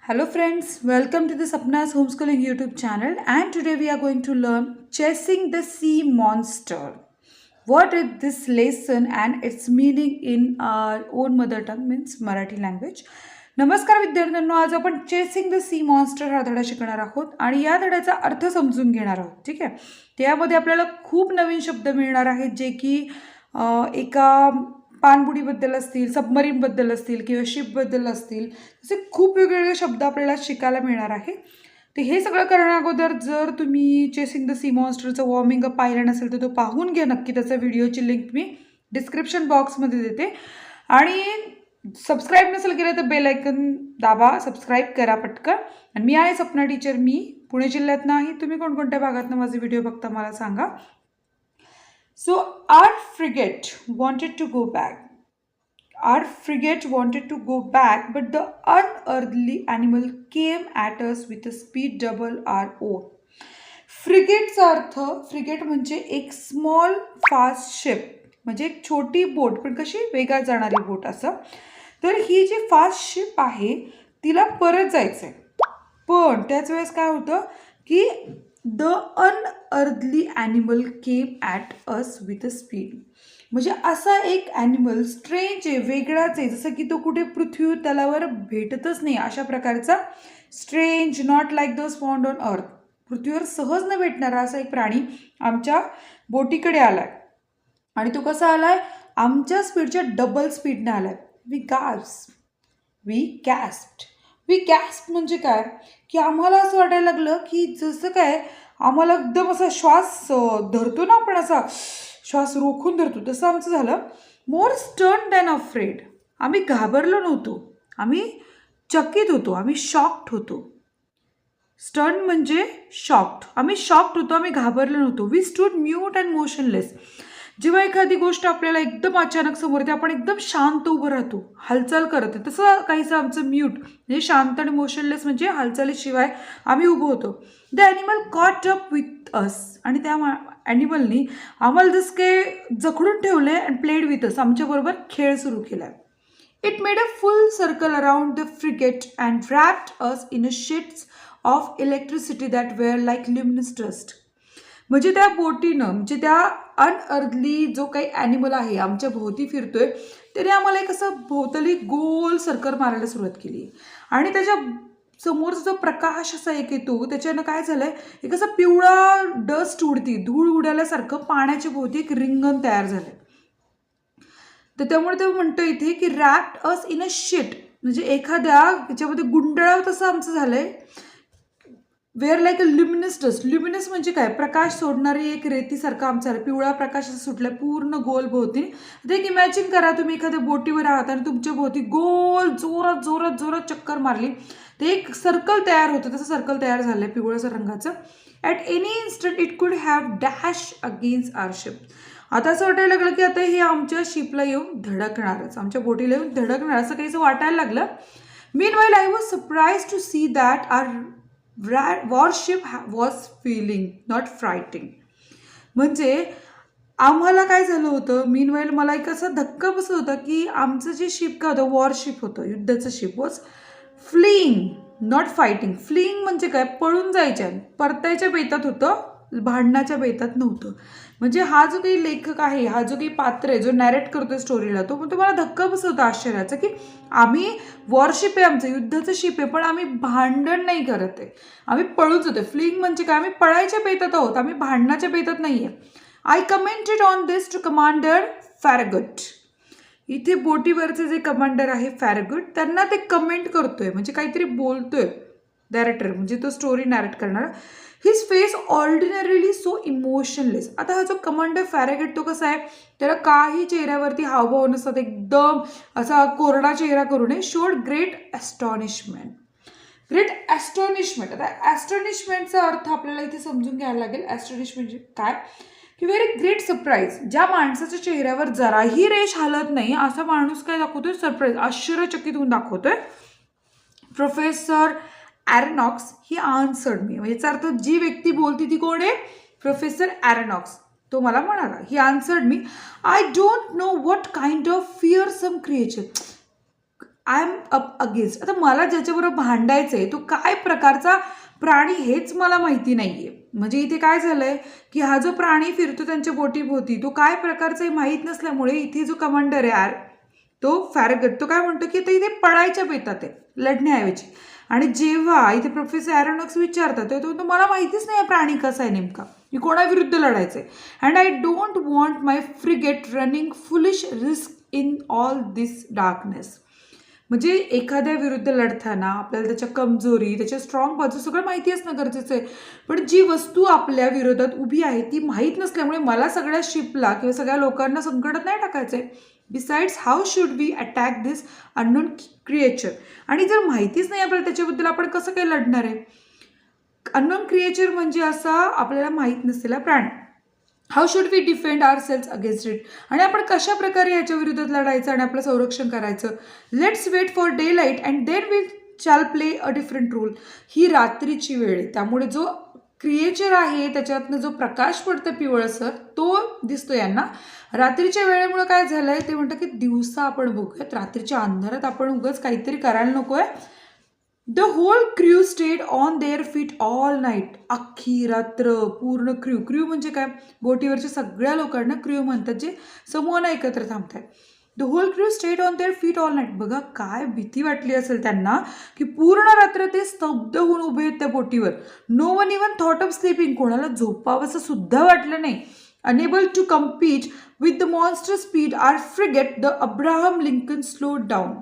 Hello friends, welcome to the Sapna's Homeschooling YouTube channel, and today we are going to learn Chasing the Sea Monster. What is this lesson and its meaning in our own mother tongue means Marathi language. नमस्कार विद्यार्थ्यांनो, आज आपण chasing the sea monster हा धडा शिकणार आहोत आणि या धड्याचा अर्थ समजून घेणार आहोत. ठीक आहे, त्यामध्ये आपल्याला खूप नवीन शब्द मिळणार आहेत जे की एका पाणबुडीबद्दल असतील, सबमरीनबद्दल असतील किंवा शिपबद्दल असतील, असे खूप वेगवेगळे शब्द आपल्याला शिकायला मिळणार आहे. तर हे सगळं करण्या अगोदर जर तुम्ही चेसिंग द सी मॉन्स्टरचं वॉर्मिंग अप पाहिलं नसेल तर तो पाहून घ्या नक्की. त्याचा व्हिडिओची लिंक मी डिस्क्रिप्शन बॉक्समध्ये देते. आणि सबस्क्राईब नसेल केलं तर बेल आयकन दाबा, सबस्क्राईब करा पटकन. आणि मी आहे सपना टीचर, मी पुणे जिल्ह्यातनं आहे. तुम्ही कोणकोणत्या भागातनं माझे व्हिडिओ बघता मला सांगा. So our frigate wanted to go back. Our frigate wanted to go back, but the unearthly animal came at us with a speed double our own. फ्रिगेटचा अर्थ, फ्रिगेट म्हणजे एक स्मॉल फास्ट शिप, म्हणजे एक छोटी बोट पण कशी वेगात जाणारी बोट असं. तर ही जी फास्ट शिप आहे तिला परत जायचं आहे, पण त्याच वेळेस काय होतं की the unearthly animal came at us with a speed. म्हणजे असा एक ॲनिमल स्ट्रेंज आहे, वेगळाच आहे, जसं की तो कुठे पृथ्वी तलावर भेटतच नाही, अशा प्रकारचा strange, not like the found on earth, पृथ्वीवर सहज न भेटणारा असा एक प्राणी आमच्या बोटीकडे आलाय. आणि तो कसा आलाय? आमच्या स्पीडच्या डबल स्पीडने आलाय. वी गॅस्प म्हणजे काय की आम्हाला असं वाटायला लागलं की जसं काय आम्हाला एकदम असा श्वास धरतो ना आपण, असा श्वास रोखून धरतो, तसं आमचं झालं. मोर स्टर्न दॅन अफ्रेड. आम्ही घाबरलो नव्हतो, आम्ही चकित होतो, आम्ही शॉक्ड होतो. स्टर्न म्हणजे शॉक्ड, आम्ही शॉक्ड होतो, आम्ही घाबरलो नव्हतो. We stood mute and motionless. जेव्हा एखादी गोष्ट आपल्याला एकदम अचानक समोर येते आपण एकदम शांत उभं राहतो, हालचाल करत आहे, तसं काहीसं आमचं म्यूट म्हणजे शांत आणि मोशनलेस म्हणजे हालचालीशिवाय आम्ही उभं होतो. The animal caught up with us. आणि त्या ॲनिमलनी आम्हाला जसं काय जखडून ठेवले अँड प्लेड विथ अस, आमच्याबरोबर खेळ सुरू केला. It made a full circle around the frigate and wrapped us in a sheets of electricity that were like luminous dust. म्हणजे त्या बोटीनं, म्हणजे त्या अनअर्थली जो काही ॲनिमल आहे आमच्या भोवती फिरतोय त्याने आम्हाला एक असं भोवताली गोल सर्कल मारायला सुरुवात केली. आणि त्याच्या समोरचा जो प्रकाश असा एक येतो त्याच्यानं काय झालंय, एक असं पिवळा डस्ट उडती, धूळ उडाल्यासारखं पाण्याच्या भोवती एक रिंगण तयार झालंय. तर त्यामुळे ते म्हणतो इथे की wrapped us in a sheet, म्हणजे एखाद्या त्याच्यामध्ये गुंडळाव तसं आमचं झालंय. Were like a luminous dust. Luminous म्हणजे काय, प्रकाश सोडणारी एक रेतीसारखं आमचं पिवळा प्रकाश असं सुटला पूर्ण गोल भोवती. आता एक इमॅजिन करा, तुम्ही एखाद्या बोटीवर आहात आणि तुमच्या भोवती गोल जोरात जोरात जोरात चक्कर मारली ते एक सर्कल तयार होतं, तसं सर्कल तयार झालंय पिवळ्याचं रंगाचं. At any instant it could have dash against our ship. आता असं वाटायला लागलं की आता हे आमच्या शिपला येऊन धडकणारच, आमच्या बोटीला येऊन धडकणार असं काहीसं वाटायला लागलं. Meanwhile I was surprise to see that our warship was feeling not frightening. म्हणजे आम्हाला काय झालं होतं, मीनवाईल मला एक असा धक्का बसत होता की आमचं जे शिप काय होतं, वॉरशिप होतं, युद्धाचं ship, was fleeing not fighting. Fleeing म्हणजे काय, पळून जायच्या, परतायच्या बेतात होतं, भांडणाच्या बेतात नव्हतं. म्हणजे हा जो काही लेखक आहे, हा जो काही पात्र आहे जो नॅरेट करतोय स्टोरीला, तो पण तुम्हाला धक्का बसत होता आश्चर्याचा की आम्ही वॉरशिप आहे, आमचं युद्धाचं शिप आहे, पण आम्ही भांडण नाही करत आहे, आम्ही पळूच होतो. फ्लिंग म्हणजे काय, आम्ही पळायच्या बेतात आहोत, आम्ही भांडणाच्या बेतात नाही आहे. I commented on this to commander Farragut. इथे बोटीवरचे जे कमांडर आहे फॅरगट, त्यांना ते कमेंट करतोय, म्हणजे काहीतरी बोलतोय डायरेक्टर, म्हणजे तो स्टोरी नॅरेट करणार. His face ordinarily so emotionless. आता हा जो कमांडर फॅरगट तो कसा आहे, त्याला काही चेहऱ्यावरती हावभाव नसतात, एकदम असा कोरडा चेहरा करू नये. Showed great astonishment. Great astonishment. आता ॲस्टॉनिशमेंटचा अर्थ आपल्याला इथे समजून घ्यायला लागेल. ॲस्टॉनिशमेंट म्हणजे काय की व्हेरी ग्रेट सरप्राईज. ज्या माणसाच्या चेहऱ्यावर जराही रेष हालत नाही असा माणूस काय दाखवतोय, सरप्राईज, आश्चर्यचकित होऊन दाखवतोय. प्रोफेसर ॲरनॉक्स ही आन्सर्ड मी. म्हणजे याचा अर्थ जी व्यक्ती बोलती ती कोण आहे, प्रोफेसर ॲरनॉक्स. तो मला म्हणाला, he answered me, I don't know what kind of fearsome creature. I am up against. आता मला ज्याच्याबरोबर भांडायचं आहे तो काय प्रकारचा प्राणी हेच मला माहिती नाही आहे. म्हणजे इथे काय झालं आहे की हा जो प्राणी फिरतो त्यांच्या बोटीभोवती तो काय प्रकारचा आहे माहीत नसल्यामुळे इथे जो कमांडर आहे तो फॅरगट तो काय म्हणतो की ते इथे पळायच्या बेतात आहे लढण्याऐवजी. आणि जेव्हा इथे प्रोफेसर ॲरोनॉक्स विचारतात तेव्हा तो म्हणतो मला माहितीच नाही प्राणी कसा आहे नेमका, मी कोणाविरुद्ध लढायचं आहे. And I don't want my frigate running foolish risk in all this darkness. म्हणजे एखाद्या विरुद्ध लढताना आपल्याला त्याच्या कमजोरी त्याच्या स्ट्रॉंग बाजू सगळं माहिती असणं गरजेचं आहे. पण जी वस्तू आपल्या विरोधात उभी आहे ती माहीत नसल्यामुळे मला सगळ्या शिपला किंवा सगळ्या लोकांना संकटात नाही टाकायचं आहे. Besides how should we attack this unknown creature. आणि जर माहितीच नाही आपल्याला त्याच्याबद्दल आपण कसं काही लढणार आहे. अननोन क्रिएचर म्हणजे असा आपल्याला माहीत नसलेला प्राणी. How should we defend ourselves against it. आणि आपण कशा प्रकारे याच्या विरोधात लढायचं आणि आपलं संरक्षण करायचं. Let's wait for daylight and then we shall play a different role. ही रात्रीची वेळ आहे त्यामुळे जो क्रिएचर आहे त्याच्यातनं जो प्रकाश पडतो पिवळसर तो दिसतो यांना. रात्रीच्या वेळेमुळे काय झालं आहे ते म्हणतं की दिवसा आपण बघूयात, रात्रीच्या अंधारात आपण उगाच काहीतरी करायला नको आहे. The whole crew stayed on their feet all night. अख्खी रात्र पूर्ण क्र्यू म्हणजे काय, बोटीवरच्या सगळ्या लोकांना क्र्यू म्हणतात जे समूहानं एकत्र थांबतात. The whole crew stayed on their feet all night. बघा काय भीती वाटली असेल त्यांना की पूर्ण रात्र ते स्तब्ध होऊन उभे आहेत त्या बोटीवर. No one even thought of sleeping. कोणाला झोपावंसं सुद्धा वाटलं नाही. Unable to compete with the monster speed our frigate the Abraham Lincoln slowed down.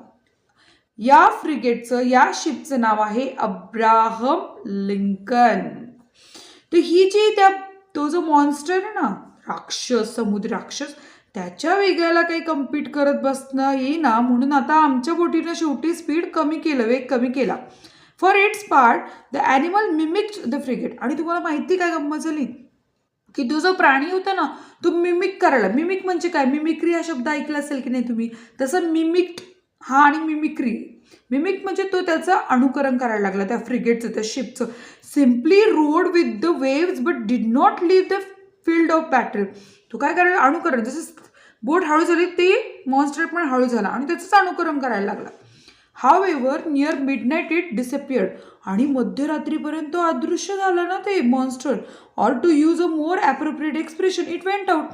या फ्रिगेटचं या शिपचं नाव आहे अब्राहम लिंकन. तर ही जी तो जो मॉन्स्टर आहे ना राक्षस समुद्र राक्षस त्याच्या वेगाला काही कम्पीट करत बसणं येईना म्हणून आता आमच्या बोटीनं शेवटी स्पीड कमी केलं, वेग कमी केला. For its part the animal mimicked the frigate. आणि तुम्हाला माहिती काय गंमत झाली की तो जो प्राणी होता ना तो मिमिक करायला. मिमिक म्हणजे काय, मिमिक्री हा शब्द ऐकला असेल की नाही तुम्ही, तसं मिमिक्ड हा आणि मिमिक्री. मिमिक म्हणजे तो त्याचं अनुकरण करायला लागला त्या फ्रिगेटचं त्या शिपचं. Simply rode with the waves but did not leave the field of battle. तो काय करायला अनुकरण, जसं बोट हळू झाली ते मॉन्स्टर पण हळू झाला आणि त्याचंच अनुकरण करायला लागला. However near midnight it disappeared. आणि मध्यरात्रीपर्यंत अदृश्य झालं ना ते monster. Or to use a more appropriate expression it went out.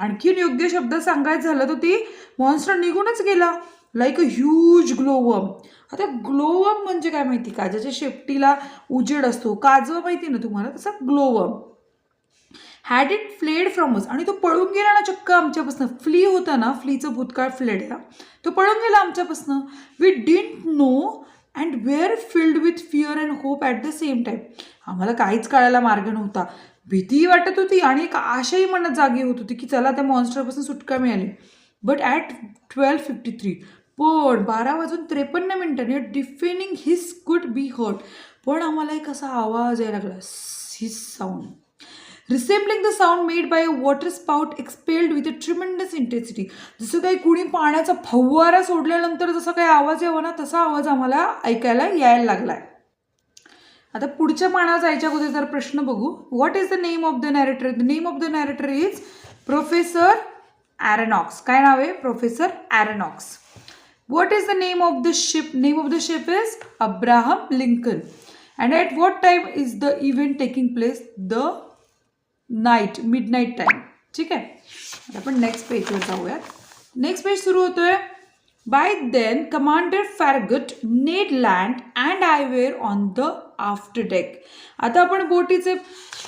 आणखीन योग्य शब्द सांगायचं झालं तर ती मॉन्स्टर निघूनच गेला. Like a huge glowworm. आता ग्लोवम म्हणजे काय माहिती का, ज्याच्या शेपटीला उजेड असतो, काजवा माहिती ना तुम्हाला, तसा glowworm. Had it fled from us. आणि तो पळून गेला ना चक्क आमच्यापासून. फ्ली होता ना, फ्लीचं भूतकाळ फ्लेड आहे, तो पळून गेला आमच्यापासून. We didn't know and were filled with fear and hope at the same time. आम्हाला काहीच कळायला मार्ग नव्हता. भीतीही वाटत होती आणि एक आशाही मनात जागी होत होती की चला त्या मॉन्स्टरपासून सुटका मिळाली. बट ॲट 12:53 पण 12:53 डिफेनिंग हिस कुड बी हर्ट. पण आम्हाला एक असा आवाज यायला लागला, hiss sound resembling the sound made by a water spout expelled with a tremendous intensity. जसं काही कुणी पाण्याचा फव्वारा सोडल्यानंतर जसा काही आवाज यावा ना तसा आवाज आम्हाला ऐकायला यायला लागलाय. आता पुढच्या पानावर जायच्या अगोदर जर प्रश्न बघू. What is the name of the narrator. The name of the narrator is professor Aronnax. काय नाव आहे, professor Aronnax. What is the name of the ship? Name of the ship is Abraham Lincoln. And at what time is the event taking place? The night, midnight time. ठीक आहे. आता आपण next पेजवर जाऊयात. Next page सुरू होतोय. By then commander Farragut, Ned Land and I were on the after deck. आता आपण बोटीचे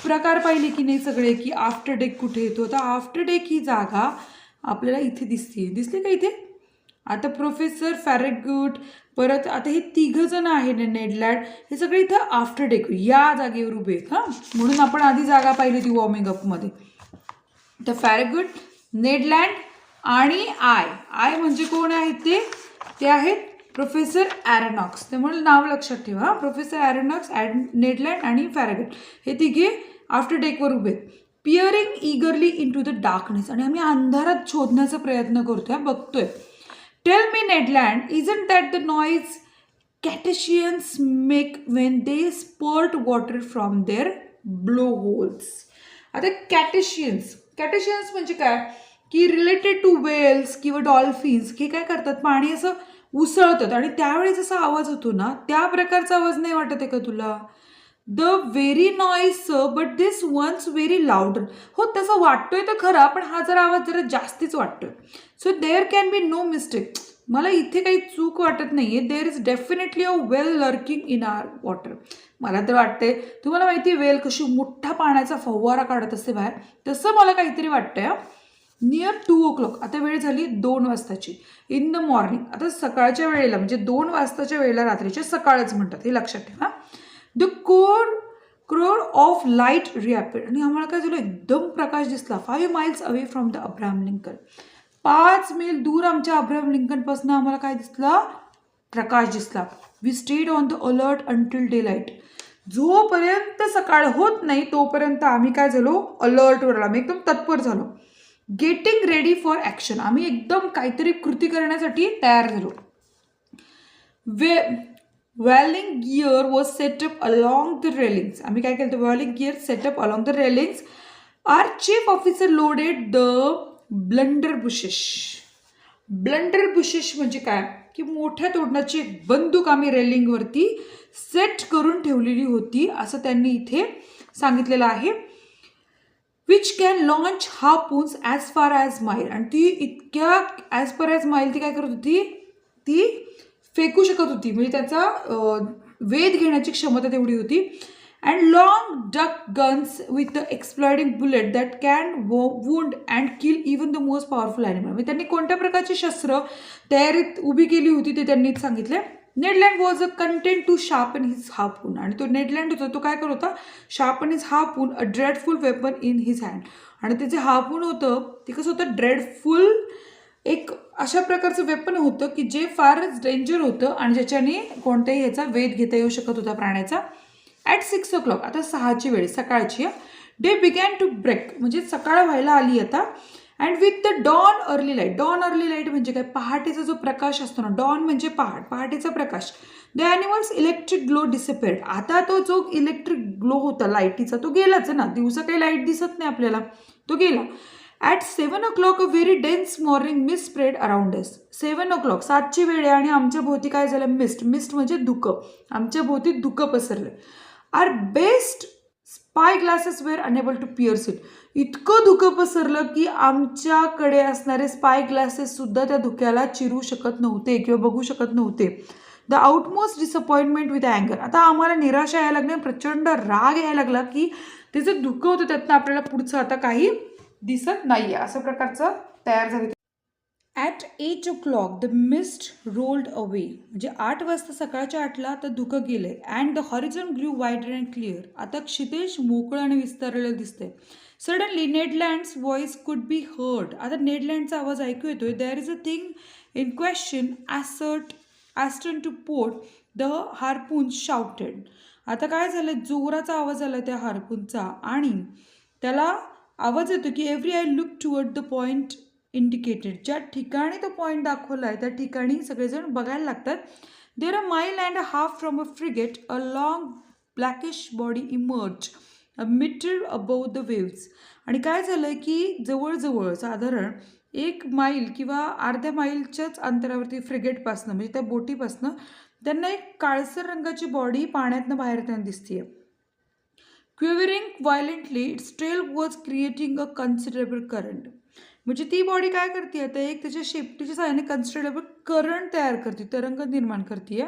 प्रकार पाहिले की नाही सगळे, की आफ्टर डेक कुठे येतो. आता आफ्टर डेक ही जागा आपल्याला इथे दिसली का इथे. आता प्रोफेसर फॅरगट परत आता हे तिघं जण आहे ना नेडलँड, हे सगळे इथं आफ्टर डेक या जागेवर उभे आहेत. हां, म्हणून आपण आधी जागा पाहिली होती वॉर्मिंग अपमध्ये. तर फॅरगट, नेडलँड आणि आय म्हणजे कोण आहेत ते आहेत प्रोफेसर ॲरोनॉक्स. त्यामुळे नाव लक्षात ठेवा. प्रोफेसर ॲरोनॉक्स, नेडलँड आणि फॅरगट हे तिघे आफ्टर डेकवर उभे आहेत. Peering eagerly in to the darkness. आणि आम्ही अंधारात शोधण्याचा प्रयत्न करतोय, बघतोय. Tell me, Ned Land, isn't that the noise cetaceans make when they spurt water from their blowholes? आता कॅटेशियन्स म्हणजे काय की रिलेटेड टू वेल्स किंवा डॉल्फिन्स हे काय करतात, पाणी असं उसळतात आणि त्यावेळी जसा आवाज होतो ना त्या प्रकारचा आवाज नाही वाटत आहे का तुला? The very noise but this once very louder. हो तसं वाटतोय तर खरा, पण हा जरा आवाज जरा जास्तीच वाटतोय. So there can be no mistake. मला इथे काही चूक वाटत नाहीये. There is definitely a whale lurking in our water. मला तर वाटतंय, तुम्हाला माहिती वेल कशी मोठा पाण्याचा फव्वारा काढत असते बाहेर, तसं मला काहीतरी वाटतंय. Near 2 o'clock. आता वेळ झाली 2 वाजताची. In the morning. आता सकाळच्या वेळेला म्हणजे 2 वाजताच्या वेळेला रात्रीच्या सकाळच म्हणतात, हे लक्षात ठेवा. The core of light reappeared. आणि आम्हाला काय झालं, एकदम प्रकाश दिसला. 5 miles away from the Abraham Lincoln. 5 मैल दूर आमच्या अब्राहम लिंकनपासून आम्हाला काय दिसला, प्रकाश दिसला. We stayed on the alert until daylight. जोपर्यंत सकाळ होत नाही तोपर्यंत आम्ही काय झालो, अलर्टवर. आम्ही एकदम तत्पर झालो. Getting ready for action. आम्ही एकदम काहीतरी कृती करण्यासाठी तयार झालो. Whaling gear was set up along the railings. आम्ही काय केलं, whaling gear set up along the railings. Our chief officer loaded the blunderbusses. Blunderbusses म्हणजे काय की मोठ्या तोडण्याची एक बंदूक आम्ही रेलिंगवरती सेट करून ठेवलेली होती असं त्यांनी इथे सांगितलेलं आहे. Which can launch हार्पून्स as far as mile. आणि ती इतक्या ॲज पर ॲज माईल ती काय करत होती, ती फेकू शकत होती. म्हणजे त्याचा वेध घेण्याची क्षमता तेवढी होती. And long duck guns with the exploding bullet that can wound and kill even the most powerful animal. म्हणजे त्यांनी कोणत्या प्रकारची शस्त्र तयारीत उभी केली होती ते त्यांनी सांगितले. Ned Land was a content to sharpen his harpoon. आणि तो नेडलँड होता तो काय करत होता, sharpen his harpoon a dreadful weapon in his hand. आणि ते जे हार्पून होतं ते कसं होतं, ड्रेडफुल एक अशा प्रकारचं वेपन होतं की जे फारच डेंजर होतं आणि ज्याच्याने कोणत्याही ह्याचा वेध घेता येऊ शकत होता प्राण्याचा. At 6 o'clock. आता 6ची वेळ सकाळची. Day began to break. म्हणजे सकाळ व्हायला आली आता. And with the dawn early light. Dawn early light म्हणजे काय, पहाटेचा जो प्रकाश असतो ना, डॉन म्हणजे पहाटेचा प्रकाश. The animals electric glow disappeared. आता तो जो इलेक्ट्रिक ग्लो होता लाईटीचा तो गेलाच ना, दिवसा काही लाईट दिसत नाही आपल्याला, तो गेला. At 7 o'clock a very dense morning mist spread around us. 7 o'clock 7ची वेळ आहे आणि आमच्या भोवती काय झालं, मिस्ट. मिस्ट म्हणजे धुकं. आमच्या भोवती धुकं पसरलं. Our best spy glasses were unable to pierce it. इतकं धुकं पसरलं की आमच्याकडे असणारे स्पाय ग्लासेस सुद्धा त्या धुक्याला चिरू शकत नव्हते किंवा बघू शकत नव्हते. द आउटमोस्ट डिसअपॉइंटमेंट विथ अँगर. आता आम्हाला निराशा यायला लागली, प्रचंड राग यायला लागला की ते जे धुकं होतं त्यातनं आपल्याला पुढचं आता काही दिसत नाहीये, असं प्रकारचं तयार झालं. At 8 o'clock the mist rolled away. म्हणजे 8 वाजता सकाळच्या 8ला तर धुकं गेलंय. And the horizon glue वाईडर and clear. आता क्षितेज मोकळं आणि विस्तारलेलं दिसतंय. Suddenly नेडलँड्स voice could be heard. आता नेडलँडचा आवाज ऐकू येतोय. There is a thing in question astern to port the harpoon shouted. आता काय झालं, जोराचा आवाज आला त्या हार्पूनचा आणि त्याला आवाज येतो की every I look toward the point indicated. ज्या ठिकाणी तो पॉईंट दाखवला आहे त्या ठिकाणी सगळेजण बघायला लागतात. There a mile and a half from a frigate a long blackish body emerge a metre above the waves. आणि काय झालं आहे की जवळजवळ साधारण 1 मैल किंवा अर्ध्या मैलच्याच अंतरावरती फ्रिगेटपासनं म्हणजे त्या बोटीपासनं त्यांना एक काळसर रंगाची बॉडी पाण्यातनं बाहेर येताना दिसते. Quivering violently its tail was creating a considerable current. म्हणजे ती बॉडी काय करते, आता एक त्याच्या शेपटीच्या सहाय्याने कन्सिडरेबल करंट तयार करते, तरंग निर्माण करते.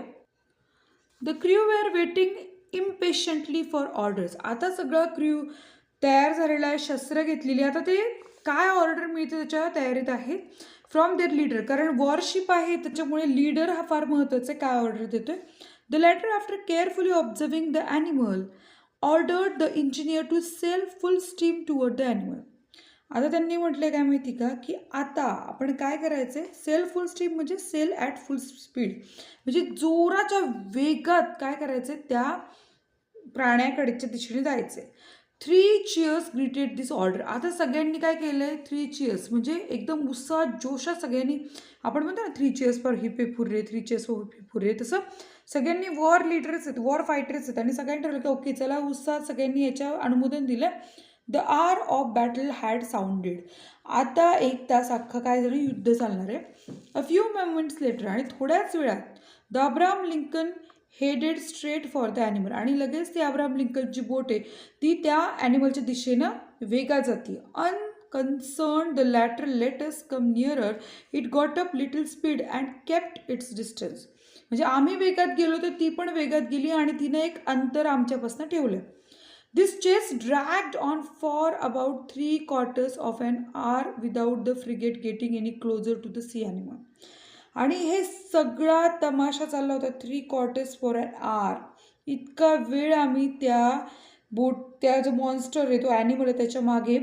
The crew were waiting impatiently for orders. आता सगळं क्र्यू तयार झालेला आहे, शस्त्र घेतलेली. आता ते काय ऑर्डर मिळते त्याच्या तयारीत आहे फ्रॉम देअर लीडर. कारण वॉरशिप आहे त्याच्यामुळे लीडर हा फार महत्त्वाचा आहे, काय ऑर्डर देतोय. The latter after carefully observing the animal ordered the engineer to sail full steam toward the animal. आता त्यांनी म्हटलं काय माहिती का की आता आपण काय करायचं आहे, सेल फुल स्टीम म्हणजे सेल ॲट फुल स्पीड. म्हणजे जोराच्या वेगात काय करायचं, त्या प्राण्याकडच्या दिशेने जायचं आहे. 3 cheers ग्रीटेड दिस ऑर्डर. आता सगळ्यांनी काय केलं आहे, 3 cheers म्हणजे एकदम उत्साहात जोशात सगळ्यांनी, आपण म्हणतो ना 3 cheers for heap hooray, 3 cheers for heap hooray, तसं सगळ्यांनी वॉर लीडर्स आहेत, वॉर फायटर्स आहेत आणि सगळ्यांनी ठरवलं की ओके चला उत्साहात सगळ्यांनी याच्या अनुमोदन दिलं the hour of battle had sounded. आता 1 तास अख्खं काय झालं, युद्ध चालणार आहे. अ फ्यू मोमेंट्स लेटर, आणि थोड्याच वेळात the Abraham Lincoln headed straight for the animal. आणि लगेच ती अब्राहम लिंकनची बोट आहे ती त्या ॲनिमलच्या दिशेनं वेगात जाते. Unconcern the latter let us come nearer, it got up little speed and kept its distance. म्हणजे आम्ही वेगात गेलो तर ती पण वेगात गेली आणि तिने एक अंतर आमच्यापासून ठेवलं. This chase dragged on for about 3/4 of an hour without the frigate getting any closer to the sea animal. आणि हे सगळा तमाशा चालला होता 3/4 फॉर ॲन आवर. इतका वेळ आम्ही त्या जो मॉन्स्टर आहे, तो ॲनिमल आहे, त्याच्या मागे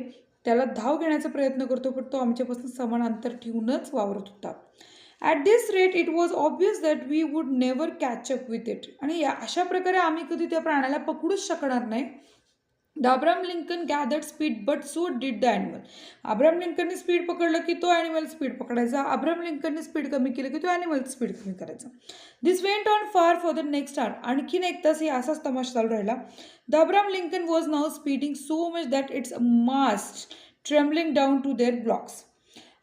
त्याला धाव घेण्याचा प्रयत्न करतो, पण तो आमच्यापासून समान अंतर ठेवूनच वावरत होता. At this rate it was obvious that we would never catch up with it. आणि अशा प्रकारे आम्ही कधी त्या प्राण्याला पकडूच शकणार नाही. The Abraham Lincoln gathered speed but so did the animal. Abraham लिंकनने स्पीड पकडलं की तो ॲनिमल स्पीड पकडायचा. अब्राहम लिंकनने स्पीड कमी केलं की तो ॲनिमल स्पीड कमी करायचा. This went on far for the next hour. आणखीन 1 तास असाच तमाशा चालू राहिला. The Abraham Lincoln was now speeding so much that its mast trembling down to their blocks.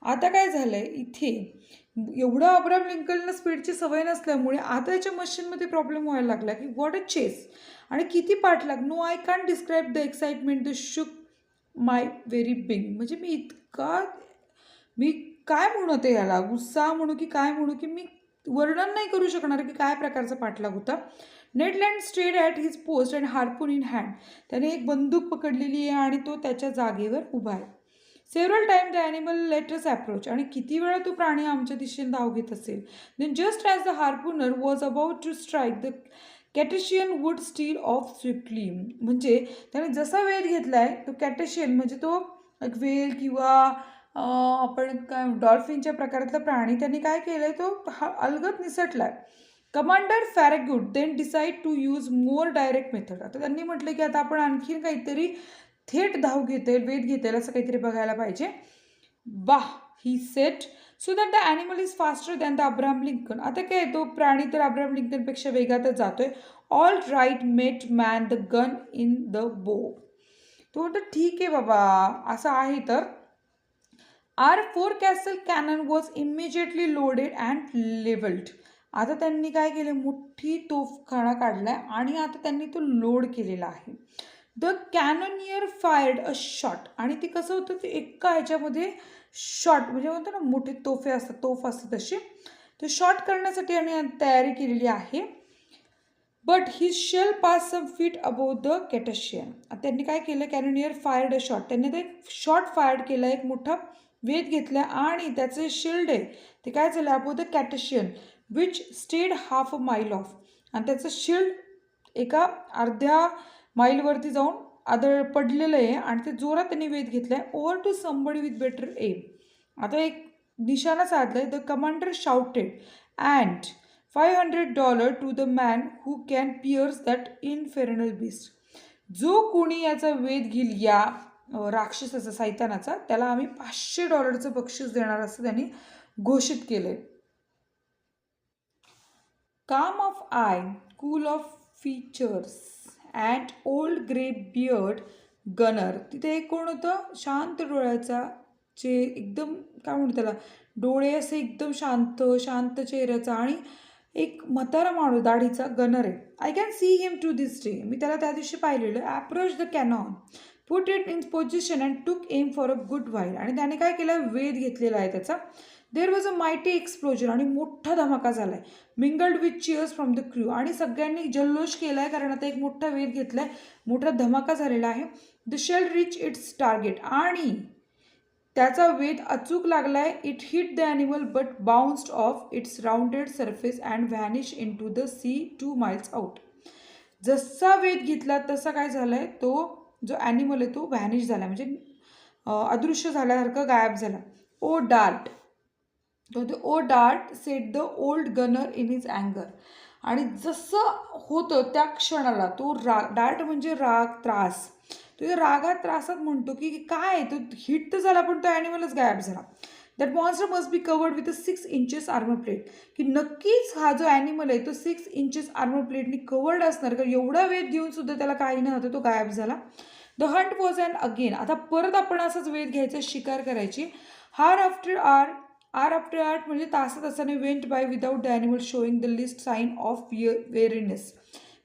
आता काय झालं आहे, इथे एवढं अब्राहम लिंकनला स्पीडची सवय नसल्यामुळे आता याच्या मशीनमध्ये प्रॉब्लेम व्हायला लागला की व्हॉट अ चेस आणि किती पाठलाग. No I can't describe the excitement the shook my very Bing. म्हणजे मी काय म्हणते याला, उत्साह म्हणू की काय म्हणू, की मी वर्णन नाही करू शकणार की काय प्रकारचा पाठलाग होता. Ned Land stayed at his post and harpoon in hand. त्याने एक बंदूक पकडलेली आहे आणि तो त्याच्या जागेवर उभा आहे. Several time the animal let us approach. आणि किती वेळा तो प्राणी आमच्या दिशेने धाव घेत असेल. Then just as the harpooner was about to strike the cetacean would steal off swiftly. म्हणजे त्याने जसा वेध घेतला आहे तो कॅटेशियन, म्हणजे तो एक वेल किंवा आपण काय डॉल्फिनच्या प्रकारातला प्राणी, त्यांनी काय केलं आहे, तो अलगद निसटला आहे. Commander Farragut then decide to use more direct method. आता त्यांनी म्हटलं की आता आपण आणखीन काहीतरी थेट धाव घेता वेध घेता येईल असं काहीतरी बघायला पाहिजे. वाह, he said so that the animal is faster than the Abraham Lincoln. आता काय, तो प्राणी तर अब्राहम लिंकनपेक्षा वेगातच जातोय. All right mate man the gun in the bow. तो म्हणतो ठीक आहे बाबा, असं आहे तर. Our 4 castle cannon was immediately loaded and levelled. आता त्यांनी काय केलं, मोठी तोफखाना काढलाय आणि आता त्यांनी तो लोड केलेला आहे. The cannoneer fired a shot. आणि ते कसं होतं, ते एका ह्याच्यामध्ये शॉट म्हणजे म्हणतो ना, मोठे तोफ असतात तशी, ते शॉट करण्यासाठी आणि तयारी केलेली आहे. But he shell pass some feet above the cetacean. त्यांनी काय केलं, कॅनोनियर फायर्ड अ शॉट, त्यांनी ते शॉट फायर्ड केला, एक मोठा वेध घेतला आणि त्याचे शिल्ड आहे ते काय झालं, above the cetacean which stayed half a mile off. आणि त्याचं शिल्ड एका अर्ध्या माईलवरती जाऊन पडलेलं आहे आणि ते जोरात त्यांनी वेध घेतला आहे. Over to somebody with better aim. आता एक निशाणा साधला आहे. The commander shouted and $500 to the man who can pierce that infernal beast. जो कोणी याचा वेध घेईल या राक्षसाचा, सैतानाचा, त्याला आम्ही $500 बक्षीस देणार असं त्यांनी घोषित केलंय. काम of I, cool off features and old grey beard gunner. तिथे एक कोण होतं, शांत डोळ्याचा, जे एकदम काय म्हणतो त्याला, डोळे असे एकदम शांत चेहऱ्याचा आणि एक म्हातारा माणूस दाढीचा गनर आहे. I can see him to this day. मी त्याला त्या दिवशी पाहिलेलं. Approach the cannon, put it in position and took aim for a good while. आणि त्याने काय केलं, वेध घेतलेला आहे त्याचा. There was a mighty explosion. आणि मोठा धमाका झाला आहे. Mingled with cheers from the crew. आणि सगळ्यांनी जल्लोष केला आहे कारण आता एक मोठा वेध घेतला आहे, मोठा धमाका झालेला आहे. The shell reach its target. आणि त्याचा वेध अचूक लागला आहे. It hit the animal but bounced off its rounded surface and vanish in to the sea 2 miles out. जसा वेध घेतला तसा काय झालं आहे, तो जो ॲनिमल आहे तो व्हॅनिश झाला, म्हणजे अदृश्य झाल्यासारखं गायब झाला. Oh dart, oh dart said the old gunner in his अँगर. आणि जसं होतं त्या क्षणाला तो डार्ट म्हणजे राग, त्रास, तो रागात त्रासात म्हणतो की काय, तो हिट तर झाला पण तो ॲनिमलच गायब झाला. That monster must be covered with a 6 inches armour plate. की नक्कीच हा जो ॲनिमल आहे तो 6 inches आर्मर प्लेटनी कवर्ड असणार, कारण एवढा वेध घेऊन सुद्धा त्याला काही न होतं, तो गायब झाला. The Hunt was and again. आता परत आपण असाच वेध घ्यायचा, शिकार करायची. हार आफ्टर आर आफ्टर आर म्हणजे तासाने went by without the animal showing the least sign of weariness.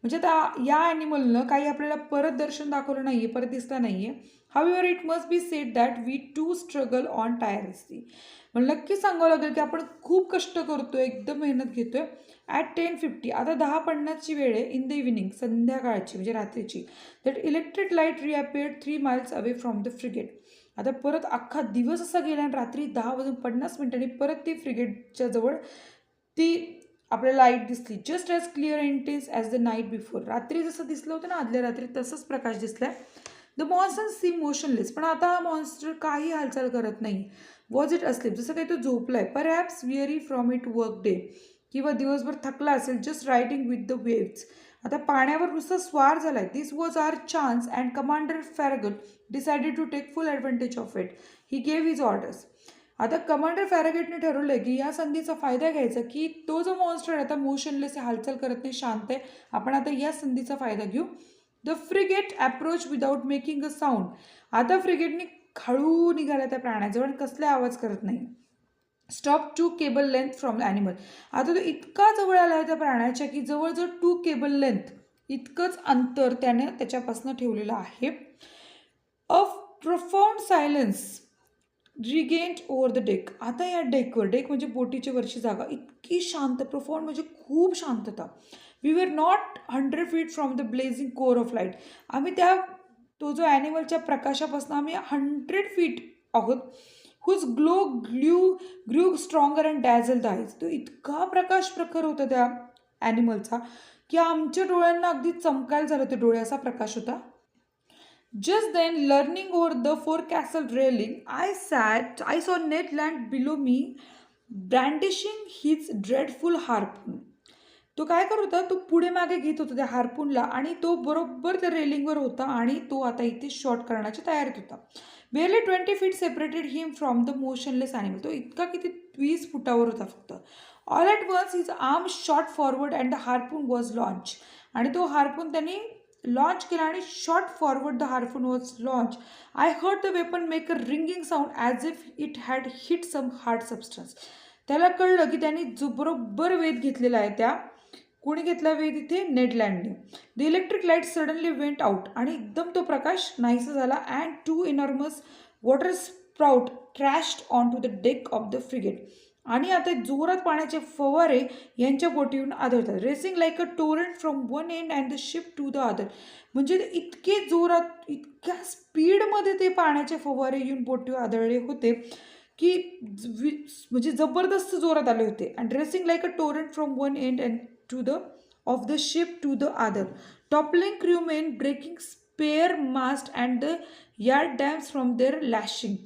म्हणजे आता या ॲनिमलनं काही आपल्याला परत दर्शन दाखवलं नाही आहे, परत दिसलं नाही आहे. However it must be said that we too struggle on tirelessly. मला नक्की सांगावं लागेल की आपण खूप कष्ट करतोय, एकदम मेहनत घेतोय. ॲट 10:50 आता 10:50ची वेळ आहे, इन द इव्हिनिंग संध्याकाळची म्हणजे रात्रीची. That electric light reappeared 3 miles away from the frigate. आता परत अख्खा दिवस असा गेला आणि रात्री 10:50 परत ती फ्रिगेटच्या जवळ ती आपल्याला लाईट दिसली. Just as clear intense as the night before. रात्री जसं दिसलं होतं ना आदल्या रात्री, तसंच प्रकाश दिसलाय. The monster seem motionless. पण आता हा मॉन्स्टर काही हालचाल करत नाही. वॉज इट अस्लीप, जसं काही तो झोपलाय. Perhaps weary from it work day, किंवा दिवसभर थकला असेल. Just riding with the waves. आता पाण्यावर नुसतं स्वार झालाय. This was our chance and commander Farragut decided to take full advantage of it. He gave his orders. आता कमांडर फॅरगेटने ठरवलं की या संधीचा फायदा घ्यायचा, की तो जो मॉन्स्टर आता मोशनलेस आहे, हालचाल करत नाही, शांत आहे. आपण आता या संधीचा फायदा घेऊ. The frigate approach without making a sound. आता फ्रिगेटने हळू निघाला त्या प्राण्याजवळ, कसला आवाज करत नाही. Stop 2 cable length from the animal. आता तो इतका जवळ आला आहे त्या प्राण्याच्या की जवळजवळ 2 केबल लेंथ इतकंच अंतर त्याने त्याच्यापासून ठेवलेलं आहे. A profound silence reigned over the deck. आता या डेकवर, डेक म्हणजे बोटीच्या वरची जागा, इतकी शांत, प्रोफाऊंड म्हणजे खूप शांतता. We were not 100 feet from the blazing core of light. आम्ही तो जो ॲनिमलच्या प्रकाशापासून आम्ही 100 feet आहोत. Whose grew stronger and dazzle the eyes. तो इतका प्रकाश प्रखर होता त्या ॲनिमलचा की आमच्या डोळ्यांना अगदी चमकायला झालं ते डोळे, असा प्रकाश होता. Just then, leaning over the forecastle railing, I saw Ned Land below me, brandishing his dreadful harpoon. तो काय करत होता, तो पुढे मागे घेत होता त्या हार्पूनला आणि तो बरोबर त्या रेलिंगवर होता आणि तो आता इथे शॉट करण्याच्या तयारीत होता. Barely 20 feet separated him from the motionless animal. तो इतका किती 20 फुटावर होता फक्त. All at once his arm shot forward and the harpoon was launched. आणि तो हार्पून त्यांनी लॉन्च केला आणि shot forward the harpoon was launch. I heard the weapon make a ringing sound as if it had hit some hard substance. त्याला कळलं की त्यांनी जो बरोबर वेध घेतलेला आहे, त्या कोणी घेतला वेध इथे, नेडलँडने. The electric light suddenly went out. आणि एकदम तो प्रकाश नाहीसा झाला. And 2 enormous water sprout crashed on to the deck of the frigate. आणि आता जोरात पाण्याचे फवारे यांच्या बोटीहून आदळतात. Racing like a torrent from one end and the ship to the other. म्हणजे इतके जोरात, इतक्या स्पीडमध्ये ते पाण्याचे फवारे येऊन बोटीवर आदळले होते की म्हणजे जबरदस्त जोरात आले होते. And racing like a torrent from one end and to the of the ship to the other. Toppling crewmen breaking spare mast and the yard dams from their lashing.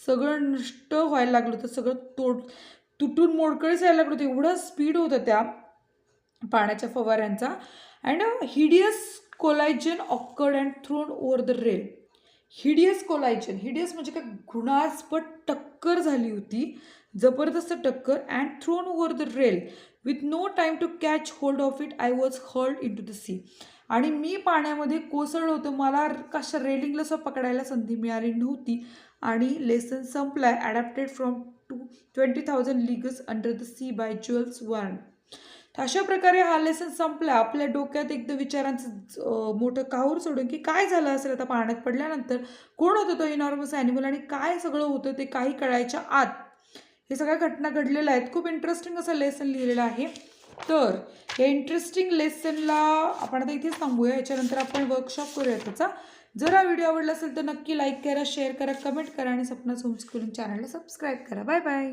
सगळं नष्ट व्हायला लागलं होतं, सगळं तुटून मोडकळीस यायला लागलं होतं. एवढं स्पीड होतं त्या पाण्याच्या फवाऱ्यांचा. And hideous collision occurred and thrown over the rail. Hideous collision, hideous म्हणजे काय, घृणास्पद टक्कर झाली होती, जबरदस्त टक्कर. And thrown over the rail with no time to catch hold of it I was hurled in to the sea. आणि मी पाण्यामध्ये कोसळलो होतो, मला कशा रेलिंगला असं पकडायला संधी मिळाली नव्हती. आणि लेसन संपलाय. Adapted from 20,000 leagues under the sea by Jules Verne. तर अशा प्रकारे हा लेसन संपला. आपल्या डोक्यात एकदा विचारांचं मोठं काहूर सोडून की काय झालं असेल आता पाण्यात पडल्यानंतर, कोण होतं तो इनॉर्मस ॲनिमल आणि काय सगळं होतं ते काही कळायच्या आत हे सगळ्या घटना घडलेल्या आहेत. खूप इंटरेस्टिंग असं लेसन लिहिलेलं आहे. तर या इंटरेस्टिंग लेसनला आपण आता इथेच थांबूया. याच्यानंतर आपण वर्कशॉप करूया त्याचा. जर हा व्हिडिओ आवडला असेल तर नक्की लाईक करा, शेअर करा, कमेंट करा आणि सपनाज होमस्कूलिंग चॅनलला सबस्क्राईब करा. Bye bye.